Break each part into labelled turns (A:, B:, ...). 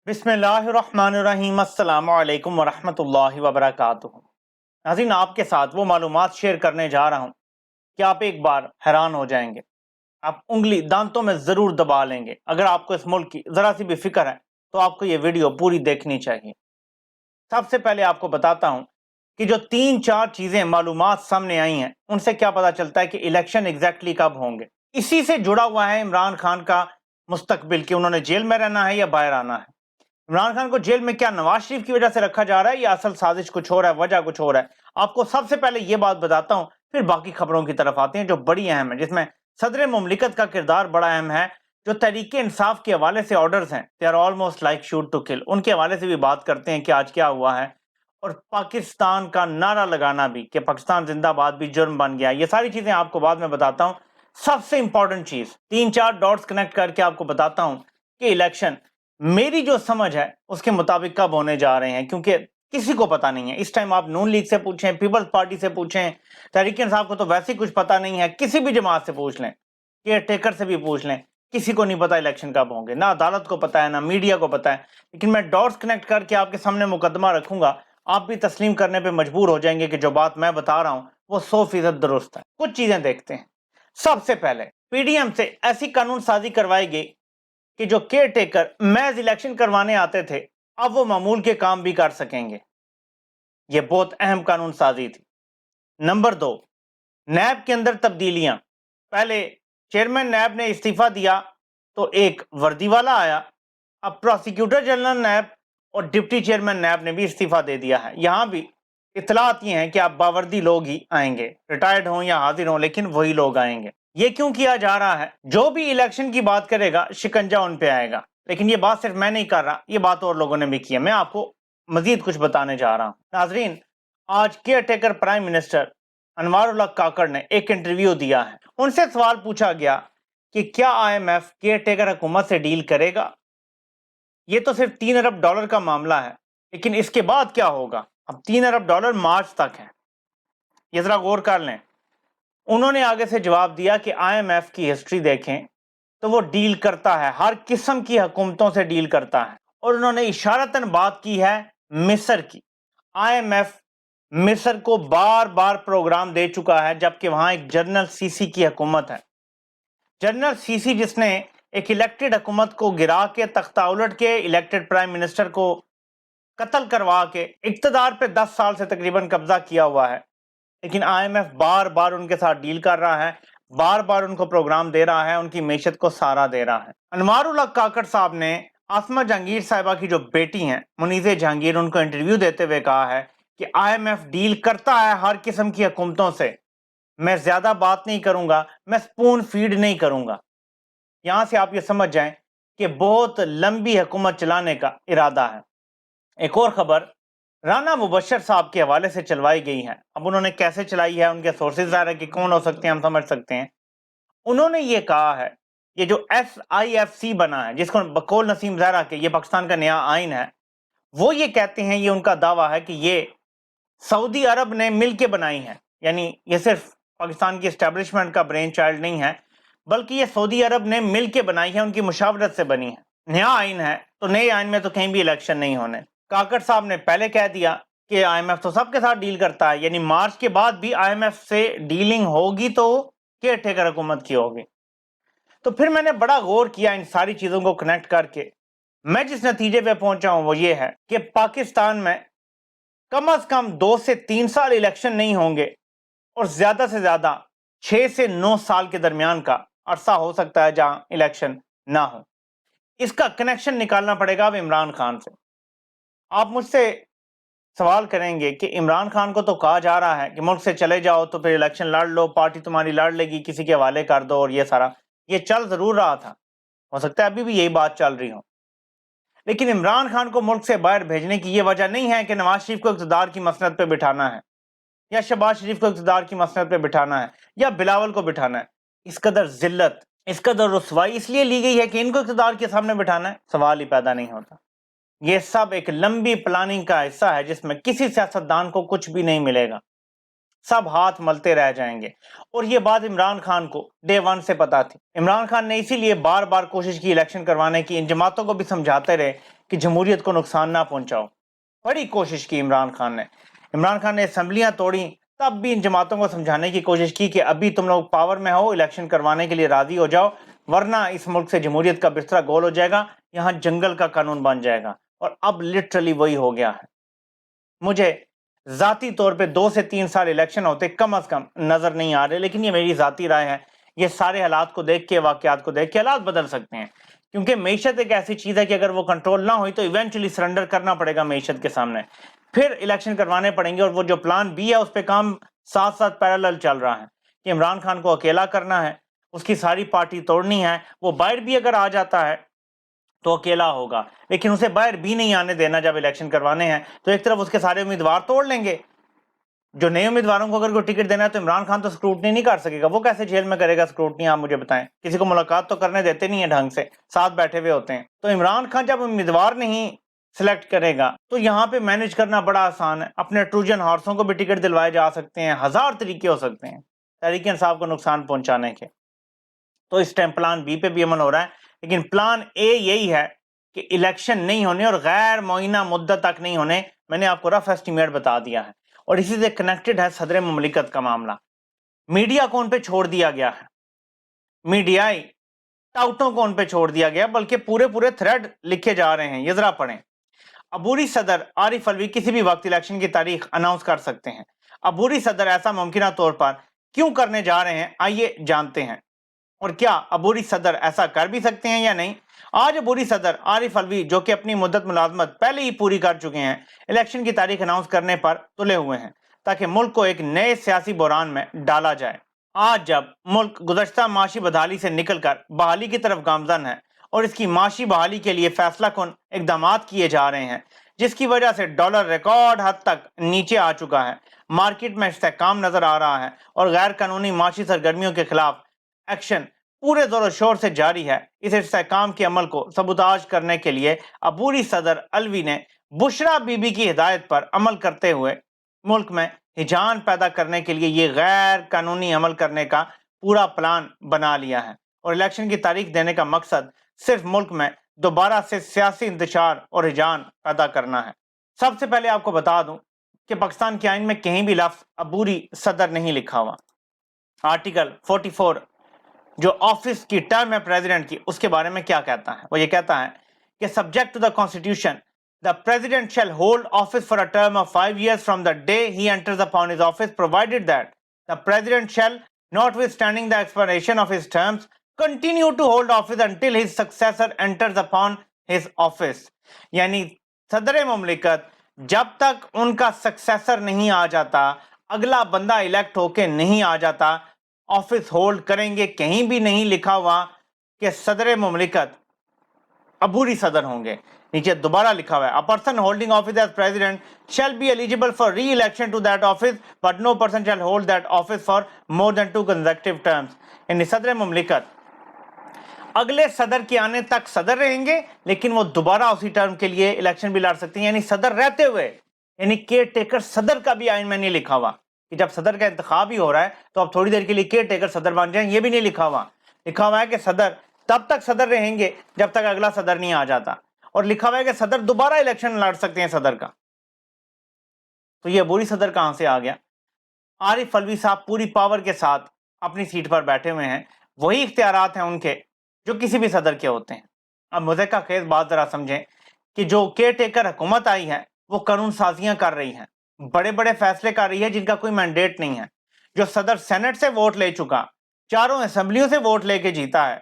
A: बिस्मिल्लाहिर्रहमानिर्रहीम। अस्सलाम वालेकुम वरहमतुल्लाहि वबरकातुहू। नाज़रीन, आपके साथ वो मालूमात शेयर करने जा रहा हूँ कि आप एक बार हैरान हो जाएंगे। आप उंगली दांतों में ज़रूर दबा लेंगे। अगर आपको इस मुल्क की ज़रा सी भी फिक्र है तो आपको ये वीडियो पूरी देखनी चाहिए। सबसे पहले आपको बताता हूँ कि जो 3-4 चीज़ें मालूमात सामने आई हैं उनसे क्या पता चलता है कि इलेक्शन एग्जैक्टली कब होंगे। इसी से जुड़ा हुआ है इमरान खान का मुस्तकबिल, कि उन्होंने जेल में रहना है या बाहर आना है। इमरान खान को जेल में क्या नवाज शरीफ की वजह से रखा जा रहा है या असल साजिश कुछ और है, वजह कुछ और है? आपको सबसे पहले ये बात बताता हूं, फिर बाकी खबरों की तरफ आते हैं जो बड़ी अहम है, जिसमें सदर मुमलिकत का किरदार बड़ा अहम है। जो तहरीक इंसाफ के हवाले से ऑर्डर्स हैं, they are almost like shoot to kill, उनके हवाले से भी बात करते हैं कि आज क्या हुआ है। और पाकिस्तान का नारा लगाना भी कि पाकिस्तान जिंदाबाद भी जुर्म बन गया। ये सारी चीजें आपको बाद में बताता हूं। सबसे इंपॉर्टेंट चीज, 3-4 डॉट्स कनेक्ट करके आपको बताता हूं कि इलेक्शन मेरी जो समझ है उसके मुताबिक कब होने जा रहे हैं, क्योंकि किसी को पता नहीं है। इस टाइम आप नून लीग से पूछें, पीपल्स पार्टी से पूछें, तहरीक इंसाफ को तो वैसे ही कुछ पता नहीं है, किसी भी जमात से पूछ लें, केयर टेकर से भी पूछ लें, किसी को नहीं पता इलेक्शन कब होंगे। ना अदालत को पता है, ना मीडिया को पता है। लेकिन मैं डॉट्स कनेक्ट करके आपके सामने मुकदमा रखूंगा, आप भी तस्लीम करने पे मजबूर हो जाएंगे कि जो बात मैं बता रहा हूं वो 100% दुरुस्त है। कुछ चीजें देखते हैं। सबसे पहले पीडीएम से ऐसी कानून साजी करवाई गई कि जो केयर टेकर महज इलेक्शन करवाने आते थे अब वो मामूल के काम भी कर सकेंगे। ये बहुत अहम कानून साजी थी। नंबर 2, नैब के अंदर तब्दीलियां। पहले चेयरमैन नैब ने इस्तीफा दिया तो एक वर्दी वाला आया, अब प्रोसिक्यूटर जनरल नैब और डिप्टी चेयरमैन नैब ने भी इस्तीफा दे दिया है। यहां भी इतलात ये हैं कि आप बावर्दी लोग ही आएंगे, रिटायर्ड हों या हाजिर हों, लेकिन वही लोग आएंगे। ये क्यों किया जा रहा है? जो भी इलेक्शन की बात करेगा शिकंजा उन पे आएगा। लेकिन ये बात सिर्फ मैं नहीं कर रहा, ये बात और लोगों ने भी की है। मैं आपको मजीद कुछ बताने जा रहा हूं। नाजरीन, आज केयर टेकर प्राइम मिनिस्टर अनवारुल्लाह काकड़ ने एक इंटरव्यू दिया है। उनसे सवाल पूछा गया कि क्या आईएमएफ केयर टेकर हुकूमत से डील करेगा? ये तो सिर्फ $3 अरब का मामला है, लेकिन इसके बाद क्या होगा? अब $3 अरब मार्च तक है, ये जरा गौर कर लें। उन्होंने आगे से जवाब दिया कि आईएमएफ की हिस्ट्री देखें तो वो डील करता है, हर किस्म की हुकूमतों से डील करता है। और उन्होंने इशारतन बात की है मिस्र की। आईएमएफ मिस्र को बार बार प्रोग्राम दे चुका है, जबकि वहां एक जनरल सीसी की हुकूमत है। जनरल सीसी जिसने एक इलेक्टेड हुकूमत को गिरा के, तख्ता उलट के, इलेक्टेड प्राइम मिनिस्टर को कत्ल करवा के इक्तदार पे 10 साल से तकरीबन कब्जा किया हुआ है। लेकिन आईएमएफ बार बार उनके साथ डील कर रहा है, बार बार उनको प्रोग्राम दे रहा है, उनकी मैशत को सहारा दे रहा है। अनवारुल्लाह काकड़ साहब ने आसमा जहांगीर साहिबा की जो बेटी हैं मुनीज़े जहांगीर, उनको इंटरव्यू देते हुए कहा है कि आईएमएफ डील करता है हर किस्म की हुकूमतों से। मैं ज्यादा बात नहीं करूंगा, मैं स्पून फीड नहीं करूंगा। यहां से आप ये समझ जाएं कि बहुत लंबी हुकूमत चलाने का इरादा है। एक और खबर राना मुबशर साहब के हवाले से चलवाई गई है। अब उन्होंने कैसे चलाई है, उनके सोर्सेज ज़ाहिर है कि कौन हो सकते हैं, हम समझ सकते हैं। उन्होंने ये कहा है, ये जो SIFC बना है, जिसको बकौल नसीम ज़हरा के ये पाकिस्तान का नया आइन है, वो ये कहते हैं, ये उनका दावा है कि ये सऊदी अरब ने मिलके बनाई है। यानी ये सिर्फ पाकिस्तान की एस्टेब्लिशमेंट का ब्रेन चाइल्ड नहीं है, बल्कि ये सऊदी अरब ने मिलके बनाई है, उनकी मुशावरत से बनी है। नया आइन है तो नए आइन में तो कहीं भी इलेक्शन नहीं होने। काकड़ साहब ने पहले कह दिया कि आईएमएफ तो सबके साथ डील करता है, यानी मार्च के बाद भी आईएमएफ से डीलिंग होगी तो केयर टेकर हुकूमत की होगी। तो फिर मैंने बड़ा गौर किया इन सारी चीजों को कनेक्ट करके। मैं जिस नतीजे पे पहुंचा हूं वो ये है कि पाकिस्तान में कम से कम 2 से 3 साल इलेक्शन नहीं होंगे और ज्यादा से ज्यादा 6 से 9 साल के दरमियान का अरसा हो सकता है जहां इलेक्शन ना हो। इसका कनेक्शन निकालना पड़ेगा अब इमरान खान से। आप मुझसे सवाल करेंगे कि इमरान खान को तो कहा जा रहा है कि मुल्क से चले जाओ तो फिर इलेक्शन लड़ लो, पार्टी तुम्हारी लड़ लेगी, किसी के हवाले कर दो, और ये सारा ये चल जरूर रहा था, हो सकता है अभी भी यही बात चल रही हो। लेकिन इमरान खान को मुल्क से बाहर भेजने की ये वजह नहीं है कि नवाज शरीफ को इक़्तिदार की मसनद पे बिठाना है, या शहबाज शरीफ को इक़्तिदार की मसनद पे बिठाना है, या बिलावल को बिठाना है। इस कदर जिल्लत, इस कदर रुसवाई इसलिए ली गई है कि इनको इक़्तिदार के सामने बिठाना है, सवाल ही पैदा नहीं होता। ये सब एक लंबी प्लानिंग का हिस्सा है जिसमें किसी सियासतदान को कुछ भी नहीं मिलेगा। सब हाथ मलते रह जाएंगे। और ये बात इमरान खान को डे वन से पता थी। इमरान खान ने इसीलिए बार बार कोशिश की इलेक्शन करवाने की, इन जमातों को भी समझाते रहे कि जमहूरियत को नुकसान ना पहुंचाओ। बड़ी कोशिश की इमरान खान ने असेंबलियां तोड़ी, तब भी इन जमातों को समझाने की कोशिश की कि अभी तुम लोग पावर में हो, इलेक्शन करवाने के लिए राजी हो जाओ, वरना इस मुल्क से जमहूरियत का बिस्तरा गोल हो जाएगा, यहाँ जंगल का कानून बन जाएगा। और अब लिटरली वही हो गया है। मुझे जाती तौर पे 2 से 3 साल इलेक्शन होते कम अज कम नजर नहीं आ रहे, लेकिन ये मेरी जाती राय है। ये सारे हालात को देख के, वाकयात को देख के हालात बदल सकते हैं, क्योंकि मईशत एक ऐसी चीज है कि अगर वो कंट्रोल ना हुई तो इवेंचुअली सरेंडर करना पड़ेगा मईशत के सामने, फिर इलेक्शन करवाने पड़ेंगे। और वो जो प्लान बी है उस पर काम साथ साथ पैरेलल चल रहा है कि इमरान खान को अकेला करना है, उसकी सारी पार्टी तोड़नी है। वो बाहर भी अगर आ जाता है तो अकेला होगा, लेकिन उसे बाहर भी नहीं आने देना। जब इलेक्शन करवाने हैं तो एक तरफ उसके सारे उम्मीदवार तोड़ लेंगे, जो नए उम्मीदवारों को अगर कोई टिकट देना है तो इमरान खान तो स्क्रूटनी नहीं कर सकेगा, वो कैसे जेल में करेगा स्क्रूटनी, आप मुझे बताएं। किसी को मुलाकात तो करने देते नहीं है ढंग से, साथ बैठे हुए होते हैं। तो इमरान खान जब उम्मीदवार नहीं सिलेक्ट करेगा तो यहाँ पे मैनेज करना बड़ा आसान है। अपने ट्रूजन हॉर्सों को भी टिकट दिलवाए जा सकते हैं, हजार तरीके हो सकते हैं तहरीक इंसाफ को नुकसान पहुंचाने के। तो इस टाइम प्लान बी पे भी अमल हो रहा है, लेकिन प्लान ए यही है कि इलेक्शन नहीं होने और गैर मुअय्यना मुद्दत तक नहीं होने। मैंने आपको रफ एस्टीमेट बता दिया है। और इसी से कनेक्टेड है सदर मुमलिकत का मामला। मीडिया को उन पे छोड़ दिया गया है, मीडियाई टाउटों को उन पे छोड़ दिया गया, बल्कि पूरे पूरे थ्रेड लिखे जा रहे हैं। ये जरा पढ़ें। अबूरी सदर आरिफ अलवी किसी भी वक्त इलेक्शन की तारीख अनाउंस कर सकते हैं। अबूरी सदर ऐसा मुमकिन तौर पर क्यों करने जा रहे हैं, आइए जानते हैं। और क्या अबूरी सदर ऐसा कर भी सकते हैं या नहीं। आज अबूरी सदर आरिफ अलवी, जो कि अपनी मुद्दत मुलाजमत पहले ही पूरी कर चुके हैं, इलेक्शन की तारीख अनाउंस करने पर तुले हुए हैं ताकि मुल्क को एक नए सियासी बहरान में डाला जाए। आज जब मुल्क गुज़श्ता माशी बदहाली से निकलकर बहाली की तरफ गामजन है और इसकी माशी बहाली के लिए फैसला कुन इकदाम किए जा रहे हैं, जिसकी वजह से डॉलर रिकॉर्ड हद तक नीचे आ चुका है, मार्केट में इस्तेहकाम नजर आ रहा है और गैर कानूनी माशी सरगर्मियों के खिलाफ एक्शन पूरे जोर शोर से जारी है। इस इस्तेहकाम के अमल को सबूताज करने के लिए अबूरी सदर अलवी ने बुशरा बीबी की हिदायत पर अमल करते हुए मुल्क में हिजान पैदा करने के लिए ये गैर कानूनी अमल करने का पूरा प्लान बना लिया है। और इलेक्शन की तारीख देने का मकसद सिर्फ मुल्क में दोबारा से सियासी इंतशार और हिजान पैदा करना है। सबसे पहले आपको बता दूं कि पाकिस्तान के आइन में कहीं भी लफ्ज अबूरी सदर नहीं लिखा हुआ। आर्टिकल 44 जो ऑफिस की टर्म है प्रेसिडेंट की, उसके बारे में क्या कहता है। वो ये कहता है कि subject to the constitution the president shall hold office for a term of 5 years from the day he enters upon his office, provided that the president shall notwithstanding the expiration of his terms continue to hold office until his successor enters upon his office। यानी सदर मुमलिकत जब तक उनका successor नहीं आ जाता, अगला बंदा elect होके नहीं आ जाता, ऑफिस होल्ड करेंगे। कहीं भी नहीं लिखा हुआ कि सदर मुमलिकत अबूरी सदर होंगे। नीचे दोबारा लिखा हुआ है, a person holding office as president shall be eligible for reelection to that office but no person shall hold that office for more than 2 consecutive terms. यानी सदर मुमलिकत अगले सदर के आने तक सदर रहेंगे, लेकिन वो दोबारा उसी टर्म के लिए इलेक्शन भी लड़ सकते हैं, यानी सदर रहते हुए। यानी केयर टेकर सदर का भी आइन में नहीं लिखा हुआ कि जब सदर का इंतखाब ही हो रहा है तो अब थोड़ी देर के लिए केयर टेकर सदर बन जाए, ये भी नहीं लिखा हुआ। लिखा हुआ है कि सदर तब तक सदर रहेंगे जब तक अगला सदर नहीं आ जाता, और लिखा हुआ है कि सदर दोबारा इलेक्शन लड़ सकते हैं सदर का। तो ये अबूरी सदर कहां से आ गया। आरिफ अलवी साहब पूरी पावर के साथ अपनी सीट पर बैठे हुए हैं, वही इख्तियारात हैं उनके जो किसी भी सदर के होते हैं। अब मुझे का खेज बात जरा समझें कि जो केयर टेकर हुकूमत आई है वो कानून साजियां कर रही है, बड़े बड़े फैसले कर रही है जिनका कोई मैंडेट नहीं है। जो सदर सेनेट से वोट ले चुका, चारों असेंबलियों से वोट लेके जीता है,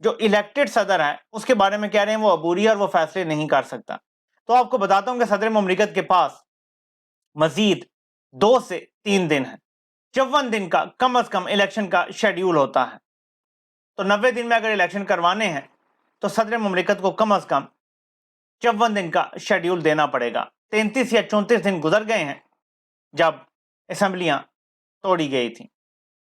A: जो इलेक्टेड सदर है, उसके बारे में कह रहे हैं वो अबूरी है और वो फैसले नहीं कर सकता। तो आपको बताता हूं कि सदर मुमलिकत के पास मजीद 2 से 3 दिन है, 54 दिन का कम अज कम इलेक्शन का शेड्यूल होता है। तो 90 दिन में अगर इलेक्शन करवाने हैं तो सदर मुमलिकत को कम अज कम 54 दिन का शेड्यूल देना पड़ेगा। 33 या 34 दिन गुजर गए हैं जब असेंबलियां तोड़ी गई थी,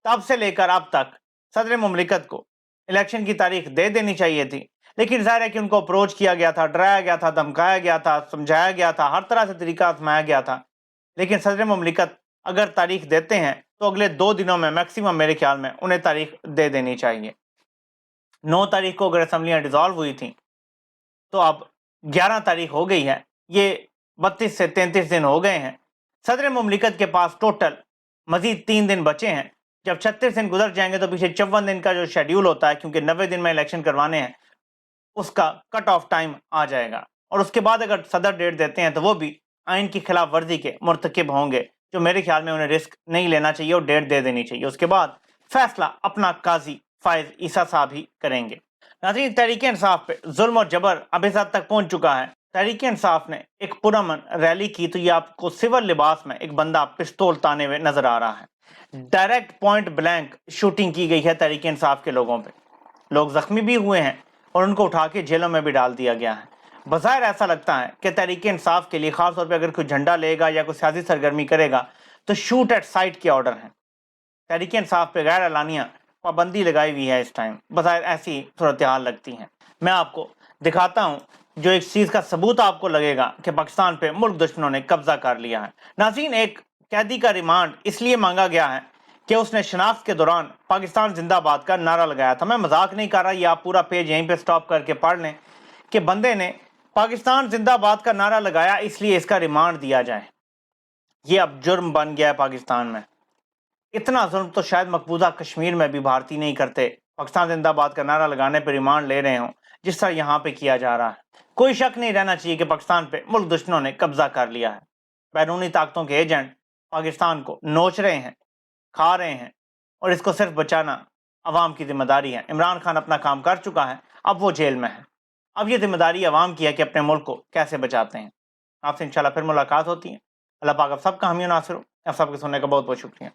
A: तब से लेकर अब तक सदर मुमलिकत को इलेक्शन की तारीख दे देनी चाहिए थी, लेकिन जाहिर है कि उनको अप्रोच किया गया था, डराया गया था, धमकाया गया था, समझाया गया था, हर तरह से तरीका आजमाया गया था, लेकिन सदर मुमलिकत اگر تاریخ دیتے ہیں تو اگلے 2 دنوں میں میکسیمم میرے خیال میں انہیں تاریخ دے دینی چاہیے۔ 9 تاریخ کو اگر اسمبلیاں ڈیزالو ہوئی تھیں تو اب 11 تاریخ ہو گئی ہے، یہ 32 سے 33 دن ہو گئے ہیں۔ صدر مملکت کے پاس ٹوٹل مزید 3 دن بچے ہیں۔ جب 36 دن گزر جائیں گے تو پیچھے 54 دن کا جو شیڈیول ہوتا ہے، کیونکہ 90 دن میں الیکشن کروانے ہیں، اس کا کٹ آف ٹائم آ جائے گا، اور اس کے بعد اگر صدر ڈیٹ دیتے ہیں تو وہ بھی آئین کی خلاف ورزی کے مرتکب ہوں گے، جو میرے خیال میں انہیں رسک نہیں لینا چاہیے اور ڈیٹ دے دینی چاہیے۔ اس کے بعد فیصلہ اپنا قاضی فائز عیسیٰ صاحب ہی کریں گے۔ ناظرین، تحریک انصاف پہ ظلم اور جبر اب اس حد تک پہنچ چکا ہے۔ تحریک انصاف نے ایک پرامن ریلی کی تو یہ آپ کو سول لباس میں ایک بندہ پستول تانے ہوئے نظر آ رہا ہے۔ ڈائریکٹ پوائنٹ بلینک شوٹنگ کی گئی ہے تحریک انصاف کے لوگوں پہ، لوگ زخمی بھی ہوئے ہیں اور ان کو اٹھا کے جیلوں میں بھی ڈال دیا گیا ہے۔ بظاہر ایسا لگتا ہے کہ تحریک انصاف کے لیے خاص طور پہ اگر کوئی جھنڈا لے گا یا کوئی سیاسی سرگرمی کرے گا تو شوٹ ایٹ سائٹ کے آرڈر ہیں۔ تحریک انصاف پہ غیر اعلانیہ پابندی لگائی ہوئی ہے اس ٹائم، بظاہر ایسی صورتحال لگتی ہیں۔ میں آپ کو دکھاتا ہوں جو ایک چیز کا ثبوت آپ کو لگے گا کہ پاکستان پہ ملک دشمنوں نے قبضہ کر لیا ہے۔ ناظرین، ایک قیدی کا ریمانڈ اس لیے مانگا گیا ہے کہ اس نے شناخت کے دوران پاکستان زندہ باد کا نعرہ لگایا تھا۔ میں مذاق نہیں کر رہا، یہ آپ پورا پیج یہیں پہ سٹاپ کر کے پڑھ لیں کہ بندے نے پاکستان زندہ باد کا نعرہ لگایا، اس لیے اس کا ریمانڈ دیا جائے۔ یہ اب جرم بن گیا ہے پاکستان میں۔ اتنا ظلم تو شاید مقبوضہ کشمیر میں بھی بھارتی نہیں کرتے، پاکستان زندہ باد کا نعرہ لگانے پہ ریمانڈ لے رہے ہوں جس طرح یہاں پہ کیا جا رہا ہے۔ کوئی شک نہیں رہنا چاہیے کہ پاکستان پہ ملک دشمنوں نے قبضہ کر لیا ہے۔ بیرونی طاقتوں کے ایجنٹ پاکستان کو نوچ رہے ہیں، کھا رہے ہیں، اور اس کو صرف بچانا عوام کی ذمہ داری ہے۔ عمران خان اپنا کام کر چکا ہے، اب وہ جیل میں ہے۔ اب یہ ذمہ داری عوام کی ہے کہ اپنے ملک کو کیسے بچاتے ہیں۔ آپ سے انشاءاللہ پھر ملاقات ہوتی ہے۔ اللہ پاک آپ سب کا حامی و ناصر ہو۔ آپ سب کے سننے کا بہت بہت شکریہ۔